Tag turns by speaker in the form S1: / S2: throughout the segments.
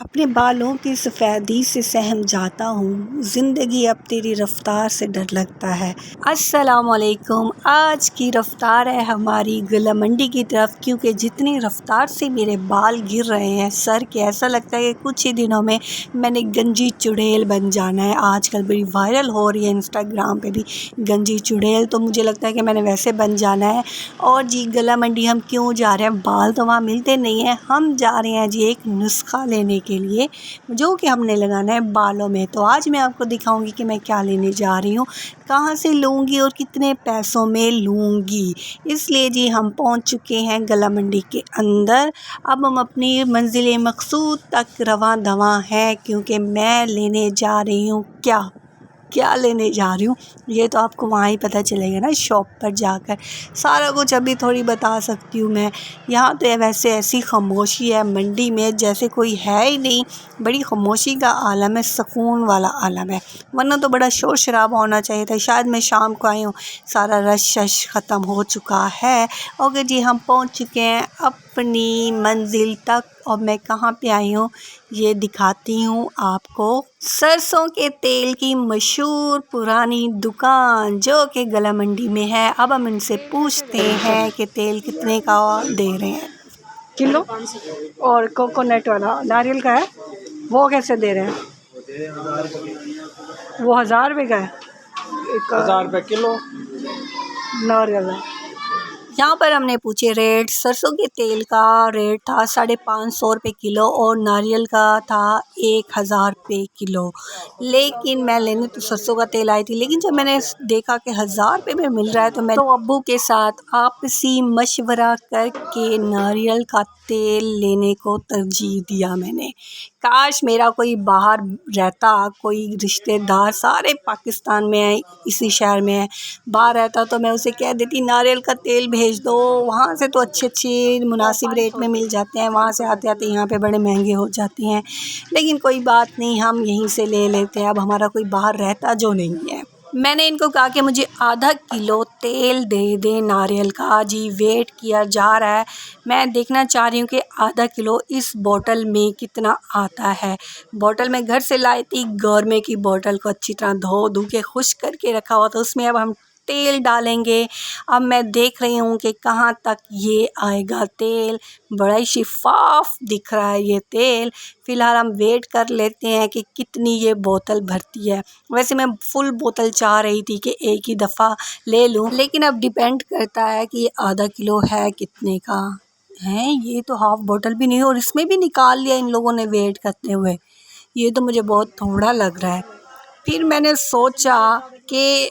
S1: अपने बालों की सफ़ेदी से सहम जाता हूँ, ज़िंदगी अब तेरी रफ़्तार से डर लगता है। अस्सलामुअलैकुम। आज की रफ़्तार है हमारी गुला मंडी की तरफ, क्योंकि जितनी रफ़्तार से मेरे बाल गिर रहे हैं सर के, ऐसा लगता है कि कुछ ही दिनों में मैंने गंजी चुड़ैल बन जाना है। आजकल बड़ी वायरल हो रही है इंस्टाग्राम पे भी गंजी चुड़ैल, तो मुझे लगता है कि मैंने वैसे बन जाना है। और जी गुला मंडी हम क्यों जा रहे हैं? बाल तो वहाँ मिलते नहीं हैं, हम जा रहे हैं जी एक नुस्खा लेने के लिए जो कि हमने लगाना है बालों में। तो आज मैं आपको दिखाऊंगी कि मैं क्या लेने जा रही हूँ, कहाँ से लूँगी और कितने पैसों में लूँगी। इसलिए जी हम पहुँच चुके हैं गला मंडी के अंदर। अब हम अपनी मंजिल मकसूद तक रवां दवां हैं, क्योंकि मैं लेने जा रही हूँ क्या लेने जा रही हूँ ये तो आपको वहाँ ही पता चलेगा ना, शॉप पर जाकर। सारा कुछ अभी थोड़ी बता सकती हूँ मैं। यहाँ तो वैसे ऐसी खामोशी है मंडी में जैसे कोई है ही नहीं। बड़ी खामोशी का आलम है, सुकून वाला आलम है, वरना तो बड़ा शोर शराबा होना चाहिए था। शायद मैं शाम को आई हूँ, सारा रश ख़त्म हो चुका है। ओके जी, हम पहुँच चुके हैं अपनी मंजिल तक। और मैं कहाँ पे आई हूँ ये दिखाती हूँ आपको। सरसों के तेल की मशहूर पुरानी दुकान जो कि गला मंडी में है। अब हम इनसे पूछते हैं कि तेल कितने का दे रहे हैं किलो। और कोकोनट वाला नारियल का है, वो कैसे दे रहे हैं? वो 1000 रुपये का है,
S2: 1000 रुपये किलो
S1: नारियल है। यहाँ पर हमने पूछे रेट। सरसों के तेल का रेट था 550 रुपये किलो और नारियल का था 1000 रुपये किलो। लेकिन मैं लेने तो सरसों का तेल आई थी, लेकिन जब मैंने देखा कि 1000 रुपये में मिल रहा है तो मैं अब्बू के साथ आपसी मशवरा करके नारियल का तेल लेने को तरजीह दिया मैंने। काश मेरा कोई बाहर रहता, कोई रिश्तेदार, सारे पाकिस्तान में है, इसी शहर में है, बाहर रहता तो मैं उसे कह देती नारियल का तेल भेज दो। वहाँ से तो अच्छे मुनासिब रेट में मिल जाते हैं, वहाँ से आते आते यहाँ पे बड़े महंगे हो जाते हैं। लेकिन कोई बात नहीं, हम यहीं से ले लेते हैं। अब हमारा कोई बाहर रहता जो नहीं है। मैंने इनको कहा कि मुझे आधा किलो तेल दे दें नारियल का। जी वेट किया जा रहा है, मैं देखना चाह रही हूँ कि आधा किलो इस बोतल में कितना आता है। बोतल में घर से लाई थी, गौरमे की बोतल को अच्छी तरह धो के खुश करके रखा हुआ था, उसमें अब हम तेल डालेंगे। अब मैं देख रही हूँ कि कहाँ तक ये आएगा तेल। बड़ा ही शिफाफ दिख रहा है ये तेल। फ़िलहाल हम वेट कर लेते हैं कि कितनी ये बोतल भरती है। वैसे मैं फुल बोतल चाह रही थी कि एक ही दफ़ा ले लूँ, लेकिन अब डिपेंड करता है कि ये आधा किलो है कितने का है। ये तो हाफ़ बोतल भी नहीं है और इसमें भी निकाल लिया इन लोगों ने वेट करते हुए। ये तो मुझे बहुत थोड़ा लग रहा है। फिर मैंने सोचा कि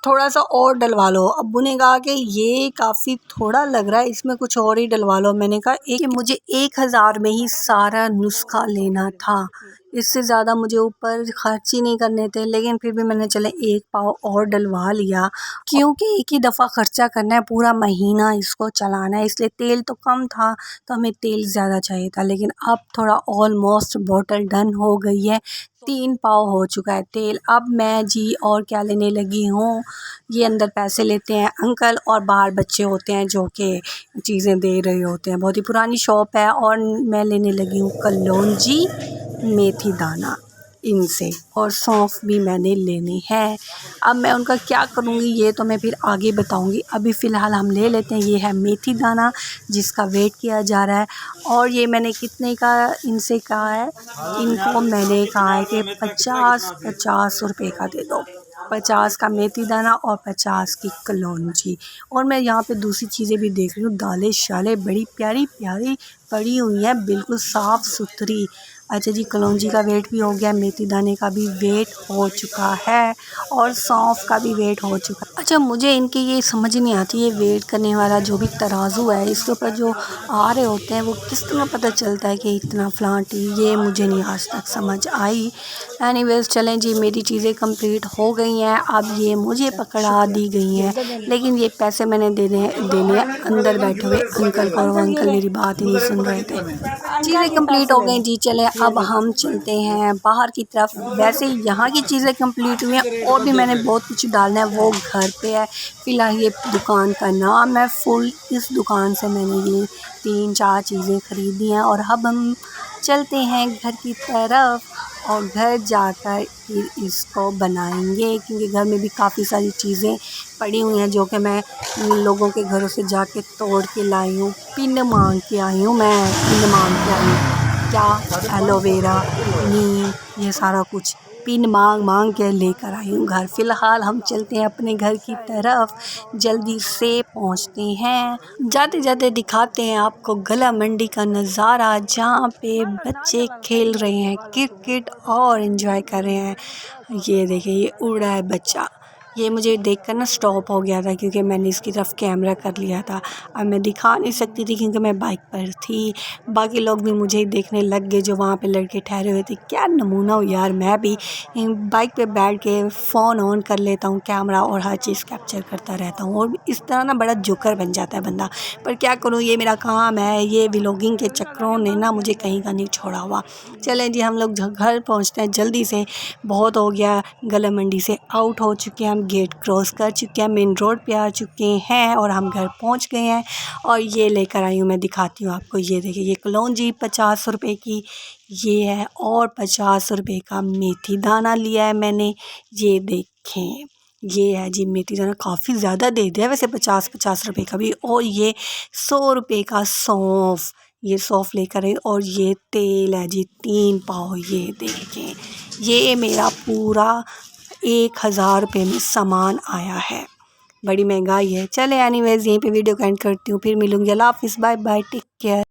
S1: थोड़ा सा और डलवा लो। अब्बू ने कहा कि ये काफ़ी थोड़ा लग रहा है, इसमें कुछ और ही डलवा लो। मैंने कहा कि मुझे 1000 में ही सारा नुस्खा लेना था, इससे ज़्यादा मुझे ऊपर खर्च ही नहीं करने थे। लेकिन फिर भी मैंने चले 1 पाव और डलवा लिया, क्योंकि एक ही दफ़ा खर्चा करना है, पूरा महीना इसको चलाना है। इसलिए तेल तो कम था तो हमें तेल ज़्यादा चाहिए था, लेकिन अब थोड़ा ऑलमोस्ट बोतल डन हो गई है। 3 पाव हो चुका है तेल। अब मैं जी और क्या लेने लगी हूँ, ये अंदर पैसे लेते हैं अंकल और बाहर बच्चे होते हैं जो कि चीज़ें दे रहे होते हैं। बहुत ही पुरानी शॉप है। और मैं लेने लगी हूँ कलौंजी, मेथी दाना इनसे, और सौंफ भी मैंने लेनी है। अब मैं उनका क्या करूँगी ये तो मैं फिर आगे बताऊँगी। अभी फ़िलहाल हम ले लेते हैं। ये है मेथी दाना जिसका वेट किया जा रहा है। और ये मैंने कितने का इनसे कहा है, इनको मैंने कहा है कि 50 रुपये का दे दो। 50 का मेथी दाना और 50 की कलौंजी। और मैं यहाँ पे दूसरी चीज़ें भी देख रही हूँ, दालें शालें बड़ी प्यारी प्यारी पड़ी हुई हैं, बिल्कुल साफ़ सुथरी। अच्छा जी, कलौंजी का वेट भी हो गया, मेथी दाने का भी वेट हो चुका है और सौंफ का भी वेट हो चुका है। अच्छा, मुझे इनकी ये समझ नहीं आती, ये वेट करने वाला जो भी तराजू है इसके ऊपर जो आ रहे होते हैं वो किस तरह पता चलता है कि इतना फ्लांटी, ये मुझे नहीं आज तक समझ आई। एनीवेज़ चलें जी, मेरी चीज़ें कंप्लीट हो गई हैं। अब ये मुझे पकड़ा दी गई हैं, लेकिन ये पैसे मैंने देने अंदर बैठे हुए अंकल को, और वो अंकल मेरी बात ही नहीं सुन रहे थे। चीज़ें कंप्लीट हो गई जी। चले अब हम चलते हैं बाहर की तरफ। वैसे यहाँ की चीज़ें कंप्लीट हुई हैं और भी मैंने बहुत कुछ डालना है, वो घर पे है। फ़िलहाल ये दुकान का नाम है फुल। इस दुकान से मैंने ये 3-4 चीज़ें ख़रीदी हैं और अब हम चलते हैं घर की तरफ और घर जाकर फिर इसको बनाएंगे, क्योंकि घर में भी काफ़ी सारी चीज़ें पड़ी हुई हैं जो कि मैं लोगों के घरों से जाके तोड़ के लाई हूँ। पिन मांग के आई हूँ, मैं पिन मांग के आई हूँ। क्या एलोवेरा, नीम, ये सारा कुछ पिन मांग के लेकर आई हूँ घर। फ़िलहाल हम चलते हैं अपने घर की तरफ, जल्दी से पहुँचते हैं। जाते जाते दिखाते हैं आपको गला मंडी का नज़ारा, जहाँ पे बच्चे खेल रहे हैं क्रिकेट और एंजॉय कर रहे हैं। ये देखिए, ये उड़ रहा है बच्चा। ये मुझे देखकर ना स्टॉप हो गया था क्योंकि मैंने इसकी तरफ कैमरा कर लिया था। अब मैं दिखा नहीं सकती थी क्योंकि मैं बाइक पर थी। बाकी लोग भी मुझे ही देखने लग गए जो वहाँ पे लड़के ठहरे हुए थे। क्या नमूना हो यार, मैं भी बाइक पे बैठ के फ़ोन ऑन कर लेता हूँ कैमरा और हर चीज़ कैप्चर करता रहता हूँ, और इस तरह ना बड़ा जोकर बन जाता है बंदा। पर क्या करूँ, ये मेरा काम है। ये व्लॉगिंग के चक्करों ने ना मुझे कहीं का नहीं छोड़ा हुआ। चलें जी, हम लोग घर पहुँचते हैं जल्दी से। बहुत हो गया, गला मंडी से आउट हो चुके हैं, हम गेट क्रॉस कर चुके हैं, मेन रोड पे आ चुके हैं और हम घर पहुंच गए हैं। और ये लेकर आई हूँ, मैं दिखाती हूँ आपको। ये देखिए, ये कलौंजी 50 रुपए की ये है और 50 रुपए का मेथी दाना लिया है मैंने। ये देखें, ये है जी मेथी दाना। काफ़ी ज़्यादा दे दिया वैसे, 50 रुपए का भी। और ये 100 रुपए का सौंफ, ये सौंफ लेकर आई। और ये तेल है जी 3 पाव। ये देखें, ये मेरा पूरा 1000 रुपये में सामान आया है। बड़ी महंगाई है। चले एनीवेज़, यहीं पे वीडियो को एंड करती हूँ, फिर मिलूँगी। अल्लाह हाफ़िज़, बाय बाय, टेक केयर।